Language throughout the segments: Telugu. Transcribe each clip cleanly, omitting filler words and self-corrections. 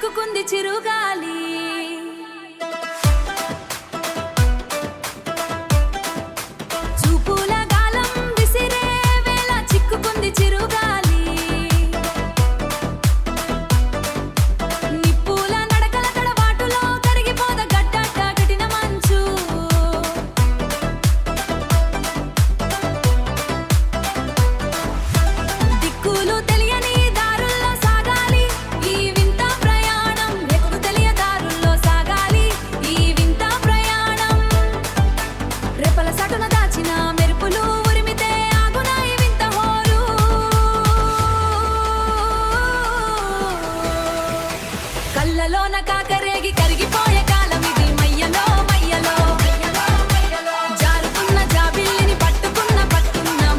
చిక్కుకుంది చిరుగాలి చూపుల గాలం విసిరే వేళ చిక్కుకుంది చిరుగాలి నిప్పుల నడకల తడబాటులో కరిగిపోద గడ్డట కఠిన మంచు దిక్కులు తెలియని దారుల్లో సాగాలి ఈ వింత ప్రయాణం ఎప్పుడు తెలియ దారుల్లో సాగాలి ఈ వింత ప్రయాణం రెపల సటున దాచిన మెరుపులు ఉరిమితే ఆగునా ఈ వింత హోరు కళ్ళలోన కాకరేగి కరిగిపోయే కాలం ఇది మయ్యలో మయ్యలో జారుతున్న జాబిల్లిని పట్టుకున్న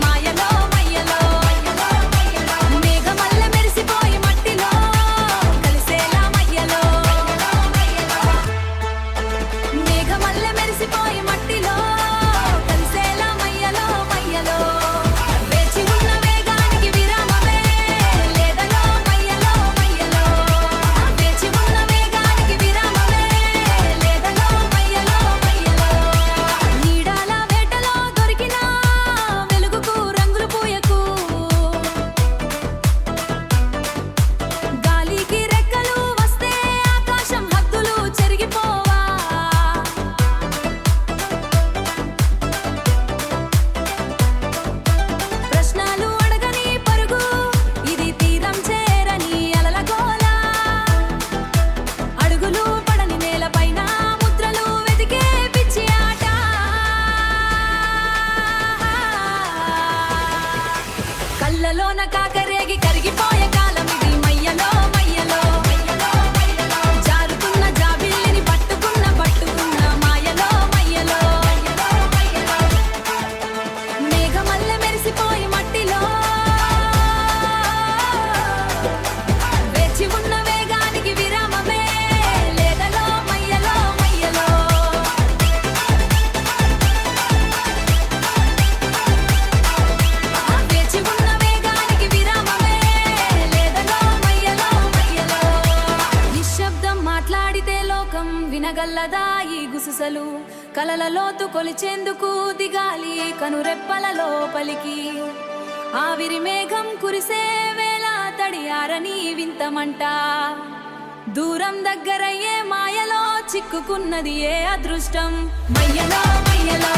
మాయలో మయ్యలో మేఘమల్లె మెరిసిపోయి మట్టిలో కలిసేలా మయ్యలో మేఘమల్లె మెరిసిపోయి మట్టిలో కలిసేలా మయ్యలో మయ్యలో వేచి ఉన్న వేగానికి విరామమే లేదలో మయ్యలో మయ్యలో వేచి ఉన్న వేగానికి విరామమే లేదలో మయ్యలో మయ్యలో నీడాల వేటలో దొరికిన వెలుగుకు రంగులు పూయకు గాలికి రెక్కలు వస్తే ఆకాశం హద్దులు చెరిగిపోవా ప్రశ్నలు అడగని పరుగు ఇది తీరం చేరని అలల గోల అడుగులు పడని నేలపైన ముద్రలు వెతికే పిచ్చి ఆట కళ్ళలోన కాకరేగి కరిగిపోయే కాలం ఇది మయ్యలో మయ్యలో జారుతున్న జాబిల్లిని పట్టుకున్న మాయలో మయ్యలో మేఘమల్లె మెరిసిపోయి మట్టిలో వేచి ఉన్న వేగానికి విరామమే లేదలో మయ్యలో మయ్యలో వేచి ఉన్న వేగానికి విరామమే లేదలో మయ్యలో మయ్యలో నిశ్శబ్దం మాట్లాడితే లోకం వినగల్లదా ఈ గుసలు కలల లోతు కొలిచేందుకు దిగాలి కనురెప్పల లోపలికి ఆవిరి మేఘం కురిసే వేళ తడియారని వింతమంట దూరం దగ్గరయ్యే మాయలో చిక్కుకున్నది ఏ అదృష్టం మయ్యలో మయ్యలో